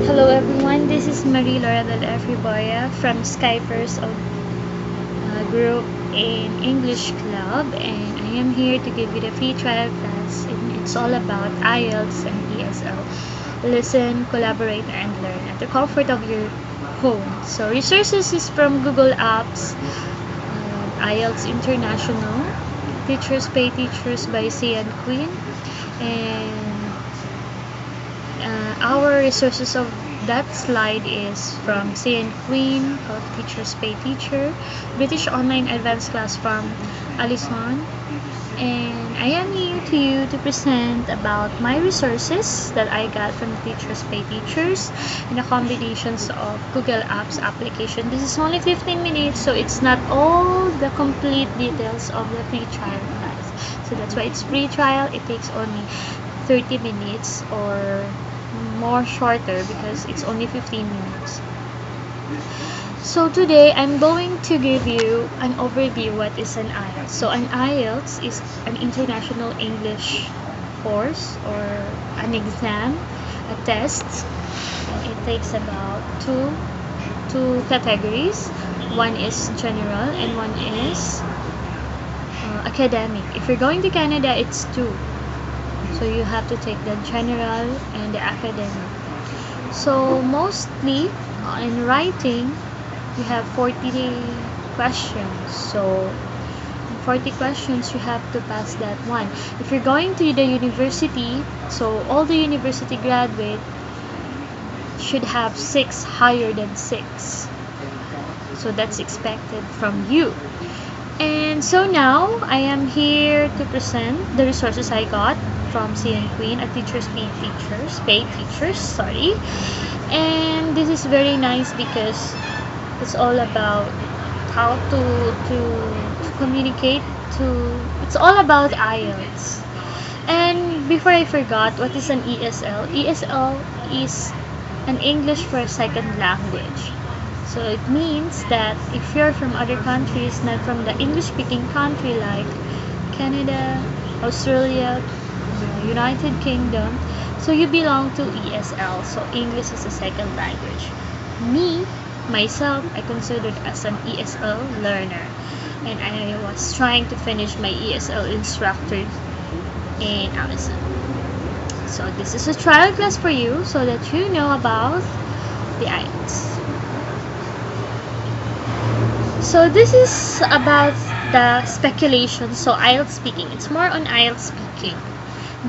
Hello everyone, this is Marie Laura del Afriboya from Skypers of Group in English Club, and I am here to give you the free trial class, and it's all about IELTS and ESL. Listen, collaborate, and learn at the comfort of your home. So resources is from Google Apps, IELTS International, Teachers Pay Teachers by Sian Queen, and our resources of that slide is from CN Queen of Teachers Pay Teacher, British Online Advanced Class from Alison, and I am here to you to present about my resources that I got from Teachers Pay Teachers and the combinations of Google Apps application. This is only 15 minutes, so it's not all the complete details of the free trial class. So that's why it's free trial. It takes only 30 minutes or more shorter because it's only 15 minutes. So today I'm going to give you an overview what is an IELTS. So an IELTS is an international English course or an exam, a test, and it takes about two categories. One is general and one is academic. If you're going to Canada, it's two. So you have to take the general and the academic. So mostly in writing, you have 40 questions. So in 40 questions, you have to pass that one. If you're going to the university, so all the university graduate should have 6 higher than 6. So that's expected from you. And so now I am here to present the resources I got from CN Queen at Teachers Pay Teachers, sorry. And this is very nice because it's all about how to communicate it's all about IELTS. And before I forgot, what is an ESL? ESL is an English for a second language. So it means that if you're from other countries, not from the English-speaking country like Canada, Australia, United Kingdom, so you belong to ESL, so English is a second language. Myself, I considered as an ESL learner, and I was trying to finish my ESL instructor in Allison. So this is a trial class for you so that you know about the IELTS. So this is about the speculation. So IELTS speaking, it's more on IELTS speaking.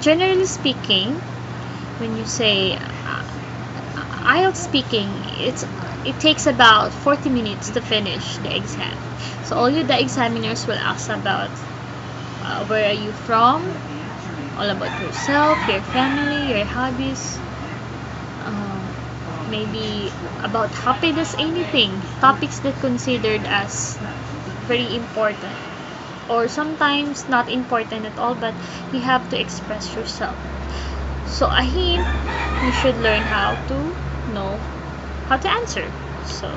Generally speaking, when you say IELTS speaking, it takes about 40 minutes to finish the exam. So all the examiners will ask about where are you from, all about yourself, your family, your hobbies, maybe about happiness, anything, topics that considered as very important or sometimes not important at all, but you have to express yourself. So a hint, you should learn how to know how to answer. So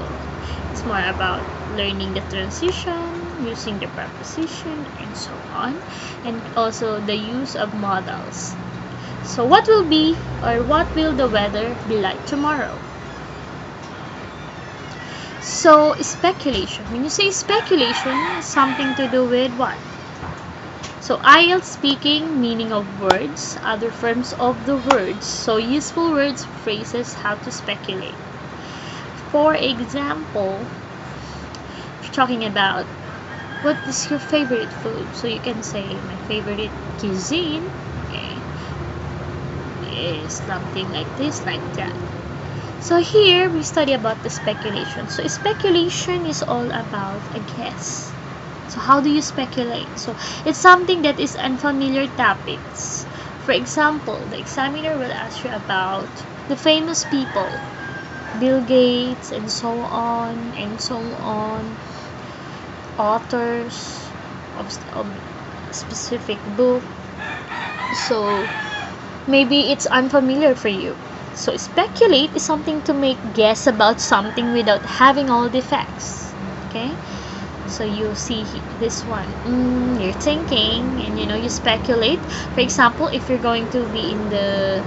it's more about learning the transition, using the preposition, and so on, and also the use of modals. So what will the weather be like tomorrow? So speculation. When you say speculation, it's something to do with what? So IELTS speaking, meaning of words, other forms of the words. So useful words, phrases, how to speculate. For example, if you're talking about what is your favorite food, so you can say my favorite cuisine is something like this, like that. So here we study about the speculation. So speculation is all about a guess. So how do you speculate? So it's something that is unfamiliar topics. For example, the examiner will ask you about the famous people, Bill Gates, and so on, authors of specific book. So maybe it's unfamiliar for you. So speculate is something to make guess about something without having all the facts. Okay? So you see this one, you're thinking, and you speculate. For example, if you're going to be in the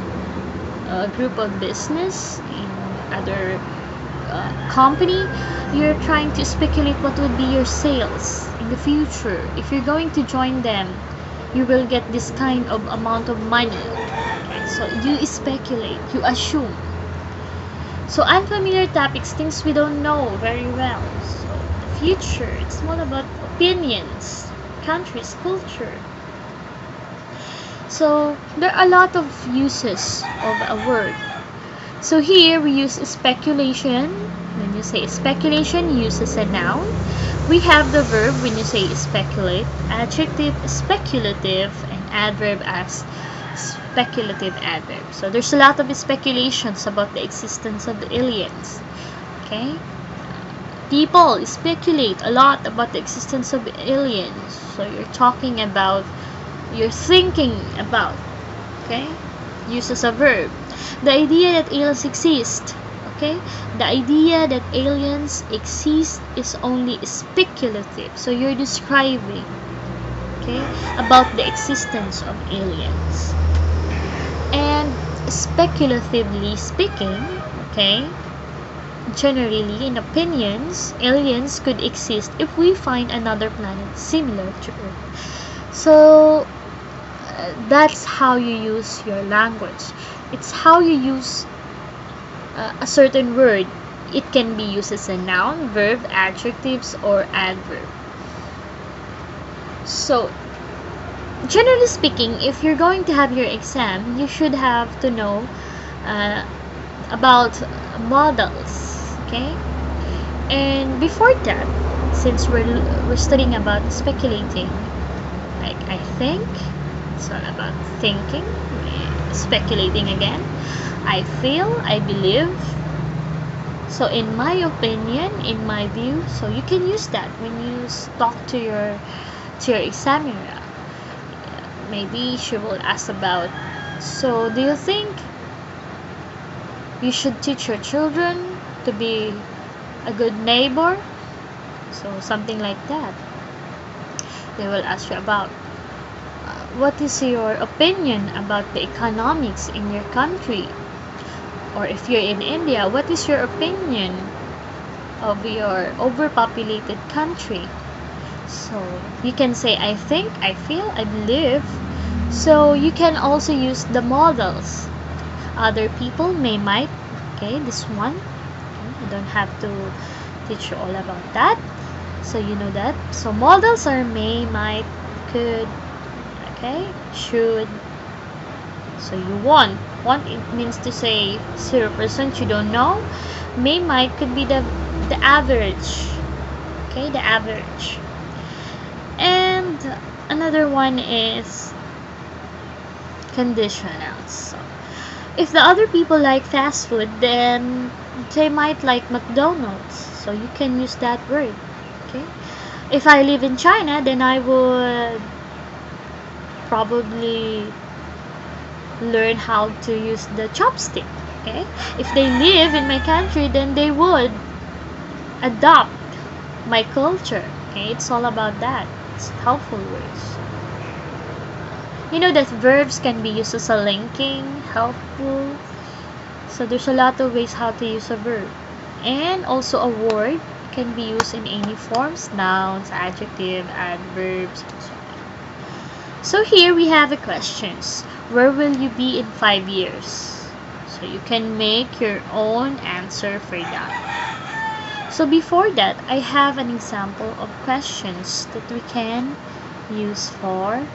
group of business in other company, you're trying to speculate what would be your sales in the future. If you're going to join them, you will get this kind of amount of money. Okay, so you speculate, you assume. So unfamiliar topics, things we don't know very well. So the future, it's all about opinions, countries, culture. So there are a lot of uses of a word. So here we use speculation. When you say speculation, use as a noun. We have the verb when you say speculate, adjective speculative, and adverb as speculative adverb. So there's a lot of speculations about the existence of the aliens. Okay? People speculate a lot about the existence of aliens. So you're thinking about, okay? Use as a verb. The idea that aliens exist, okay? The idea that aliens exist is only speculative. So you're describing, okay, about the existence of aliens. And speculatively speaking, okay, generally in opinions, aliens could exist if we find another planet similar to Earth. So that's how you use your language. It's how you use a certain word. It can be used as a noun, verb, adjectives, or adverb. So generally speaking, if you're going to have your exam, you should have to know about models, okay? And before that, since we're studying about speculating, like I think, it's all about thinking, speculating again. I feel, I believe. So in my opinion, in my view, so you can use that when you talk to your examiner. Maybe she will ask about, so do you think you should teach your children to be a good neighbor? So something like that. They will ask you about, what is your opinion about the economics in your country? Or if you're in India, what is your opinion of your overpopulated country? So you can say, I think, I feel, I believe. So you can also use the models. Other people might, okay, this one. Okay, you don't have to teach you all about that. So you know that. So models are may, might, could, okay, should. So you want it means to say 0% you don't know. May, might could be the average. Okay, the average. And another one is conditionals. So if the other people like fast food, then they might like McDonald's. So you can use that word. Okay. If I live in China, then I would probably learn how to use the chopstick. Okay. If they live in my country, then they would adopt my culture. Okay. It's all about that. It's helpful words. You know that verbs can be used as a linking, helpful. So there's a lot of ways how to use a verb. And also a word can be used in any forms, nouns, adjective, adverbs, and so on. So here we have the questions. Where will you be in 5 years? So you can make your own answer for that. So before that, I have an example of questions that we can use for.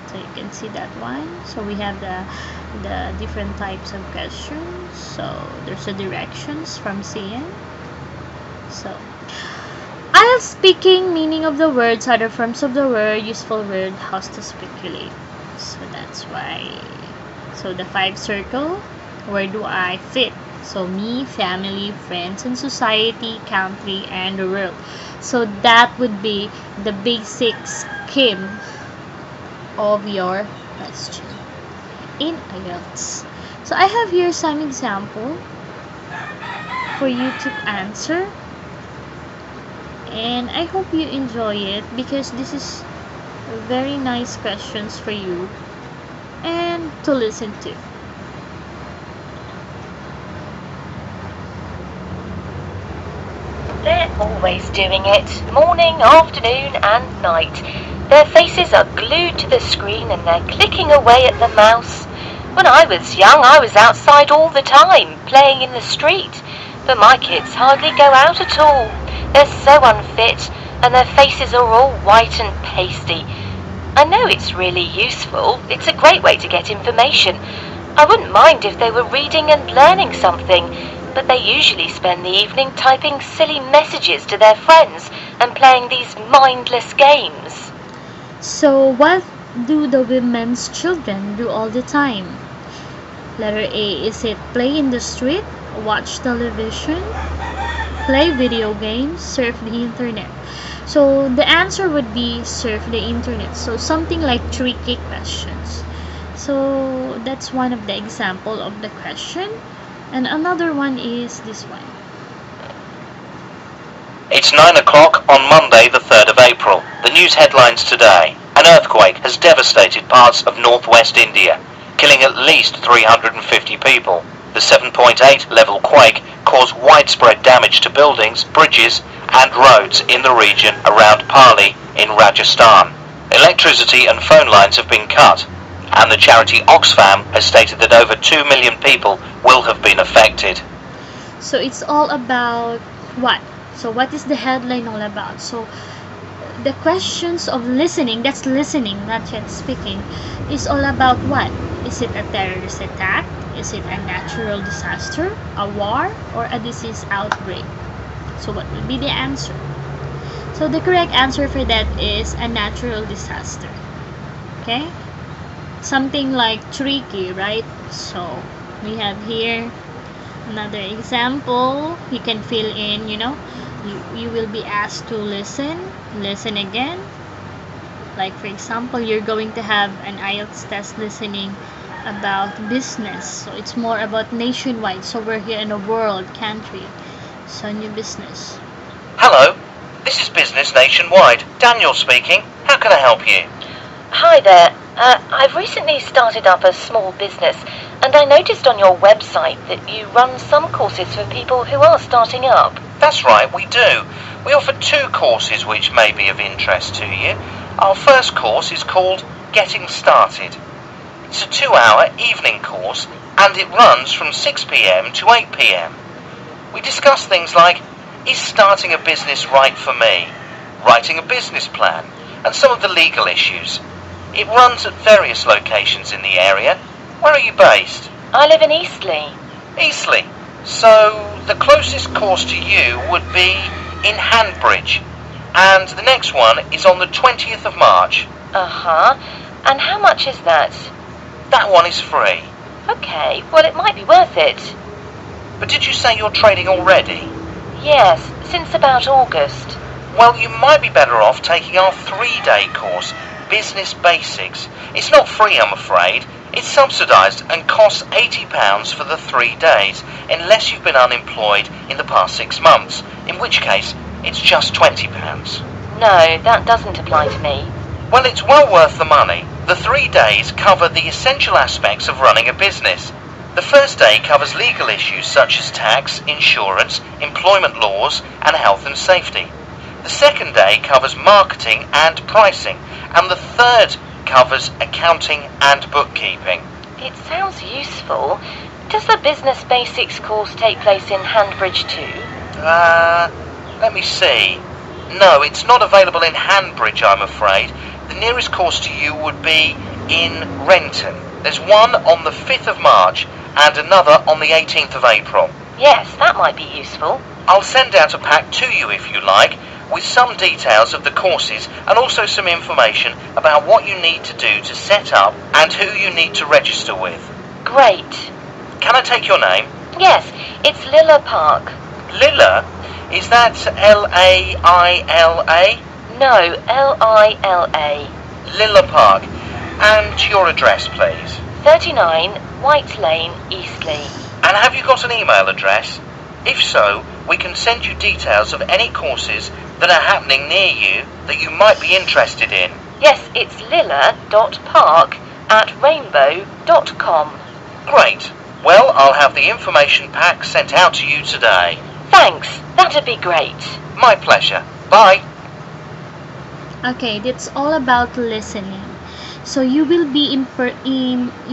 So you can see that one. So we have the different types of questions. So there's the directions from CN. So IELTS speaking, meaning of the words, other forms of the word, useful word, how to speculate. So that's why. So the 5 circle, where do I fit? So me, family, friends, and society, country, and the world. So that would be the basic scheme of your question in IELTS. So I have here some example for you to answer, and I hope you enjoy it because this is very nice questions for you and to listen to. always doing it, morning, afternoon and night. Their faces are glued to the screen and they're clicking away at the mouse. When I was young, I was outside all the time, playing in the street. But my kids hardly go out at all. They're so unfit and their faces are all white and pasty. I know it's really useful. It's a great way to get information. I wouldn't mind if they were reading and learning something, but they usually spend the evening typing silly messages to their friends and playing these mindless games. So what do the women's children do all the time? Letter A, is it play in the street, watch television, play video games, surf the internet? So the answer would be surf the internet. So something like tricky questions. So that's one of the example of the question. And another one is this one. It's 9 o'clock on Monday the 3rd of April. The news headlines today. An earthquake has devastated parts of northwest India, killing at least 350 people. The 7.8 level quake caused widespread damage to buildings, bridges and roads in the region around Pali in Rajasthan. Electricity and phone lines have been cut, and the charity Oxfam has stated that over 2 million people will have been affected. So it's all about what? So what is the headline all about? So the questions of listening, that's listening, not yet speaking, is all about what? Is it a terrorist attack? Is it a natural disaster, a war, or a disease outbreak? So what will be the answer? So the correct answer for that is a natural disaster. Okay? Something like tricky, right? So we have here another example. You can fill in, you will be asked to listen again. Like for example, you're going to have an IELTS test listening about business. So it's more about nationwide. So we're here in a world country. So new business. Hello, this is Business Nationwide. Daniel speaking. How can I help you? Hi there. I've recently started up a small business and I noticed on your website that you run some courses for people who are starting up. That's right, we do. We offer 2 courses which may be of interest to you. Our first course is called Getting Started. It's a 2-hour evening course and it runs from 6 p.m. to 8 p.m. We discuss things like, is starting a business right for me? Writing a business plan, and some of the legal issues. It runs at various locations in the area. Where are you based? I live in Eastleigh. Eastleigh. So the closest course to you would be in Hanbridge. And the next one is on the 20th of March. Uh-huh. And how much is that? That one is free. Okay, well it might be worth it. But did you say you're trading already? Yes, since about August. Well, you might be better off taking our 3-day course, Business Basics. It's not free, I'm afraid. It's subsidised and costs £80 for the 3 days, unless you've been unemployed in the past 6 months, in which case it's just £20. No, that doesn't apply to me. Well, it's well worth the money. The 3 days cover the essential aspects of running a business. The first day covers legal issues such as tax, insurance, employment laws and health and safety. The second day covers marketing and pricing, and the third covers accounting and bookkeeping. It sounds useful. Does the Business Basics course take place in Hanbridge too? Let me see. No, it's not available in Hanbridge, I'm afraid. The nearest course to you would be in Renton. There's one on the 5th of March and another on the 18th of April. Yes, that might be useful. I'll send out a pack to you if you like, with some details of the courses and also some information about what you need to do to set up and who you need to register with. Great. Can I take your name? Yes, it's Lilla Park. Lilla? Is that L-A-I-L-A? No, L-I-L-A. Lilla Park. And your address, please. 39 White Lane, Eastleigh. And have you got an email address? If so, we can send you details of any courses that are happening near you that you might be interested in. Yes, it's lilla.park@rainbow.com. Great. Well, I'll have the information pack sent out to you today. Thanks, that'd be great. My pleasure. Bye. Okay, that's all about listening. So you will you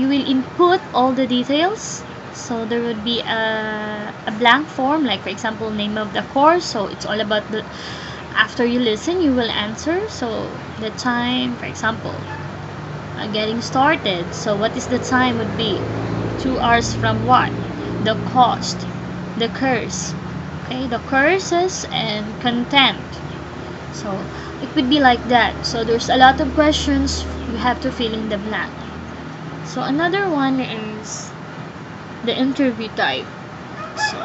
will input all the details. So there would be a blank form, like for example, name of the course. So it's all about the after you listen, you will answer. So the time, for example, getting started. So what is the time would be 2 hours from what? The cost, the course, okay, the courses and content. So it would be like that. So there's a lot of questions you have to fill in the blank. So another one is the interview type. So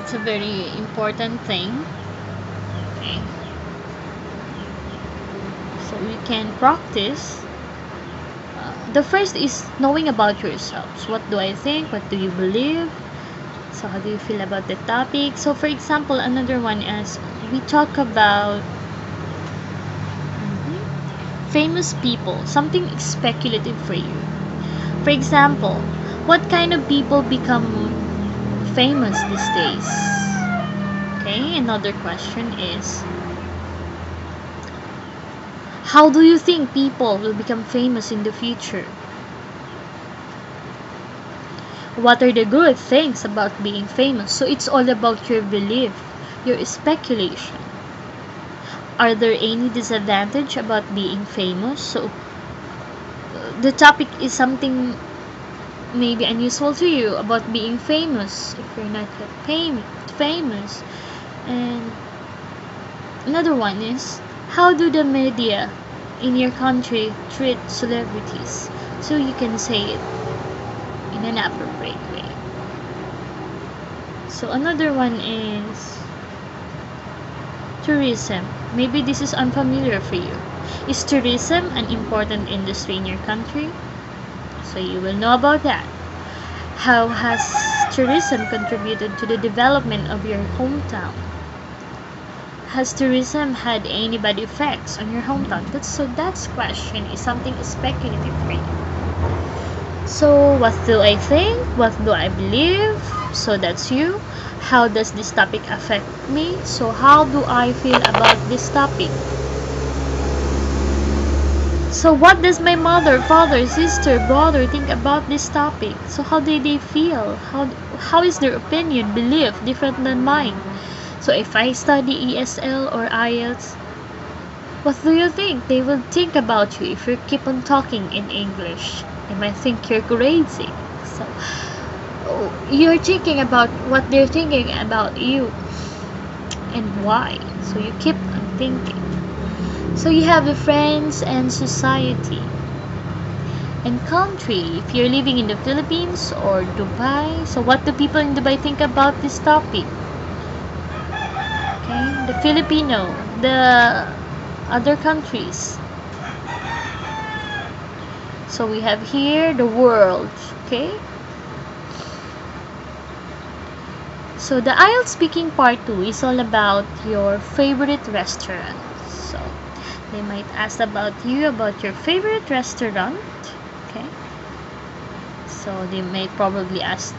it's a very important thing. Okay. So we can practice. The first is knowing about yourselves. What do I think? What do you believe? So how do you feel about the topic? So for example, another one is we talk about famous people, something speculative for you. For example, what kind of people become famous these days? Okay, another question is how do you think people will become famous in the future? What are the good things about being famous? So it's all about your belief, your speculation. Are there any disadvantage about being famous? So the topic is something maybe unusual to you about being famous if you're not yet famous. And another one is how do the media in your country treat celebrities? So you can say it in an appropriate way. So another one is tourism. Maybe this is unfamiliar for you. Is tourism an important industry in your country? So you will know about that. How has tourism contributed to the development of your hometown? Has tourism had any bad effects on your hometown? That question is something speculative for you. So what do I think? What do I believe? So that's you. How does this topic affect me? So how do I feel about this topic? So what does my mother, father, sister, brother think about this topic? So how do they feel? How is their opinion, belief different than mine? So if I study ESL or IELTS, what do you think they will think about you if you keep on talking in English? They might think you're crazy. So you're thinking about what they're thinking about you and why. So you keep on thinking. So you have the friends and society and country. If you're living in the Philippines or Dubai, so what do people in Dubai think about this topic? Okay, the Filipino, the other countries. So we have here the world. Okay. So the IELTS speaking part 2 is all about your favorite restaurant. So they might ask about you, about your favorite restaurant. Okay. So they may probably ask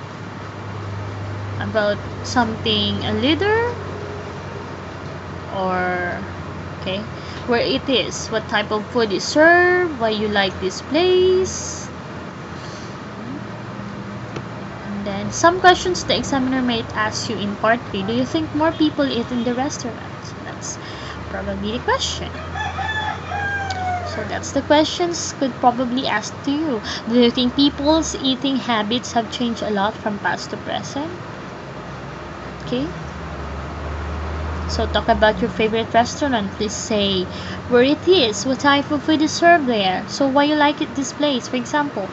about something a leader or okay, where it is, what type of food is served, why you like this place. And then some questions the examiner might ask you in part 3. Do you think more people eat in the restaurant? So that's probably the question. So that's the questions could probably ask to you. Do you think people's eating habits have changed a lot from past to present? Okay. So talk about your favorite restaurant. Please say where it is, what type of food is served there. So why you like it this place. For example,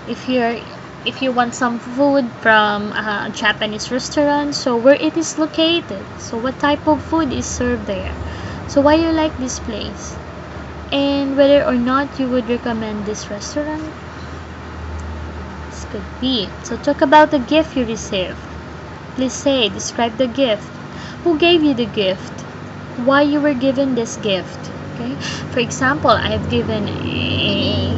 if you want some food from a Japanese restaurant, so where it is located. So what type of food is served there. So why you like this place. And whether or not you would recommend this restaurant. This could be. So talk about the gift you received. Please say, describe the gift. Who gave you the gift? Why you were given this gift? Okay. For example, I have given a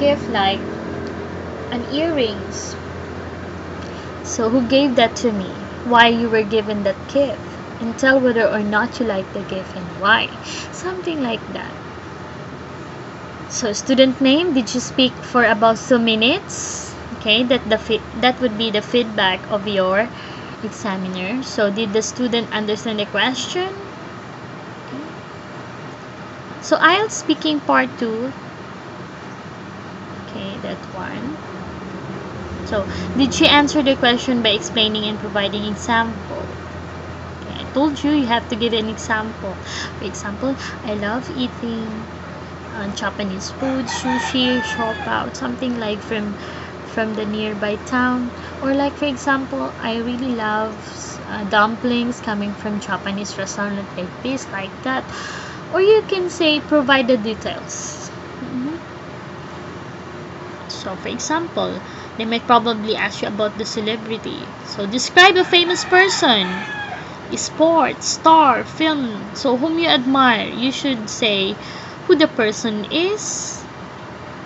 gift like an earrings. So who gave that to me? Why you were given that gift? And tell whether or not you like the gift and why. Something like that. So student name, did you speak for about 2 minutes? Okay, that would be the feedback of your examiner. So did the student understand the question? Okay. So IELTS speaking part 2. Okay, that one. So did she answer the question by explaining and providing example? Okay, I told you have to give an example. For example, I love eating Japanese food, sushi, shopa, something like from the nearby town. Or like for example, I really love dumplings coming from Japanese restaurant like this, like that. Or you can say provide the details. So for example, they might probably ask you about the celebrity. So describe a famous person, sports, star, film. So whom you admire, you should say who the person is,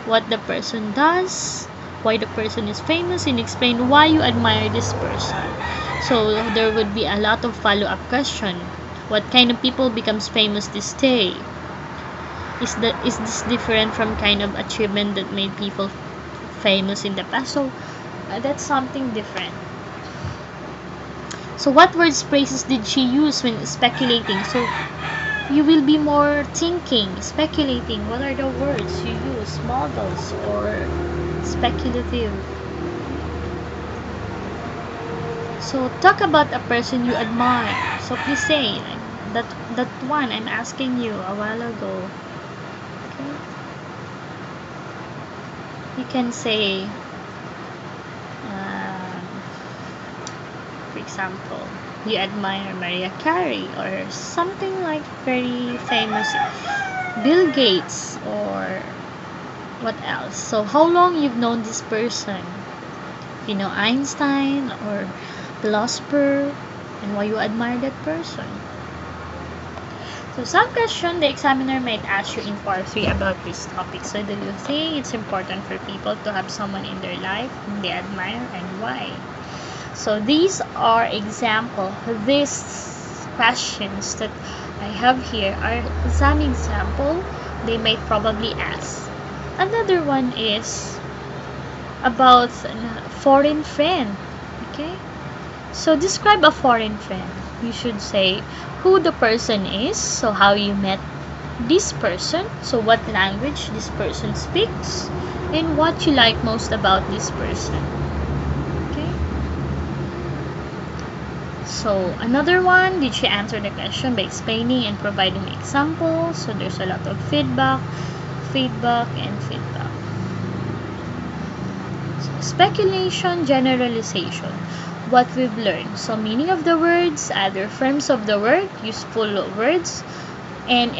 what the person does, why the person is famous, and explain why you admire this person. So there would be a lot of follow-up question. What kind of people becomes famous this day? Is this different from kind of achievement that made people famous in the past? So that's something different. So what words, phrases did she use when speculating? So you will be more thinking, speculating. What are the words you use? Models or speculative. So talk about a person you admire. So please say that one I'm asking you a while ago. Okay. You can say, for example, you admire Mariah Carey or something like very famous, Bill Gates, or what else. So how long you've known this person? You know Einstein or philosopher, and why you admire that person. So some question the examiner might ask you in part 3 about this topic. So do you think it's important for people to have someone in their life whom they admire, and why? So these are example. These questions that I have here are some example they might probably ask. Another one is about a foreign friend. Okay, so describe a foreign friend. You should say who the person is, so how you met this person, so what language this person speaks, and what you like most about this person. Okay. So another one, did she answer the question by explaining and providing examples? So there's a lot of feedback. So speculation, generalization. What we've learned. So meaning of the words, other forms of the word, useful words, and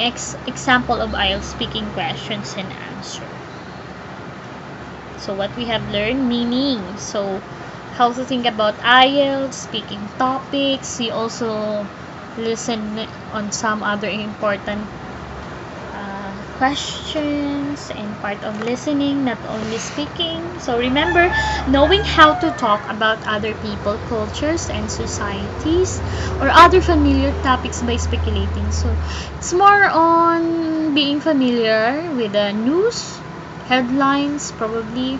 example of IELTS speaking questions and answer. So what we have learned, meaning. So how to think about IELTS, speaking topics. You also listen on some other important questions and part of listening, not only speaking. So remember, knowing how to talk about other people, cultures, and societies, or other familiar topics by speculating. So it's more on being familiar with the news, headlines probably,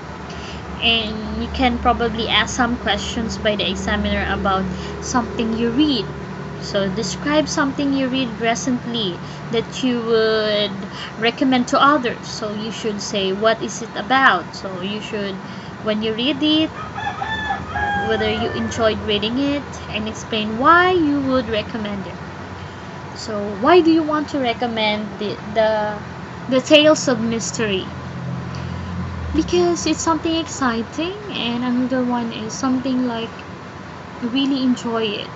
and you can probably ask some questions by the examiner about something you read. So describe something you read recently that you would recommend to others. So you should say what is it about. So you should, when you read it, whether you enjoyed reading it, and explain why you would recommend it. So why do you want to recommend the Tales of Mystery? Because it's something exciting, and another one is something like really enjoy it.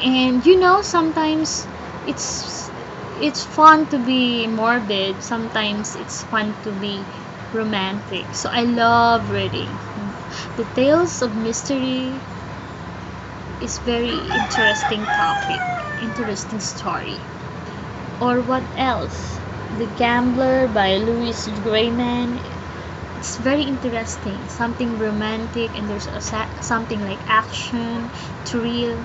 And you know, sometimes it's fun to be morbid, sometimes it's fun to be romantic. So I love reading. The Tales of Mystery is very interesting topic, interesting story. Or what else? The Gambler by Louis Grayman It's very interesting, something romantic, and there's something like action, thrill,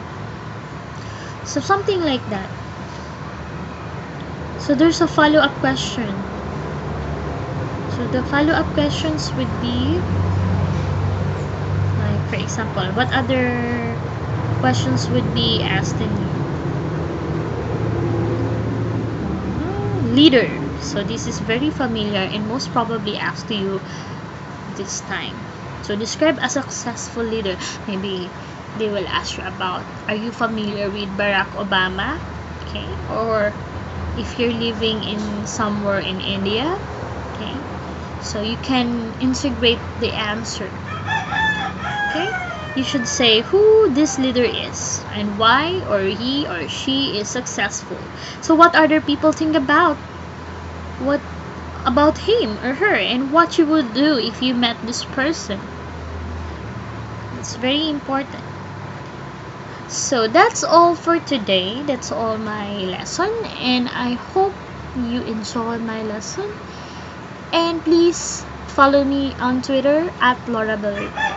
so something like that. So there's a follow-up question. So the follow-up questions would be like, for example, what other questions would be asked in you? Leader. So this is very familiar and most probably asked to you this time. So describe a successful leader. Maybe they will ask you about, are you familiar with Barack Obama? Okay. Or if you're living in somewhere in India, okay, so you can integrate the answer. Okay, you should say who this leader is and why or he or she is successful. So what other people think about him or her, and what you would do if you met this person. It's very important. So that's all for today. That's all my lesson, and I hope you enjoyed my lesson. And please follow me on Twitter at Laurabel.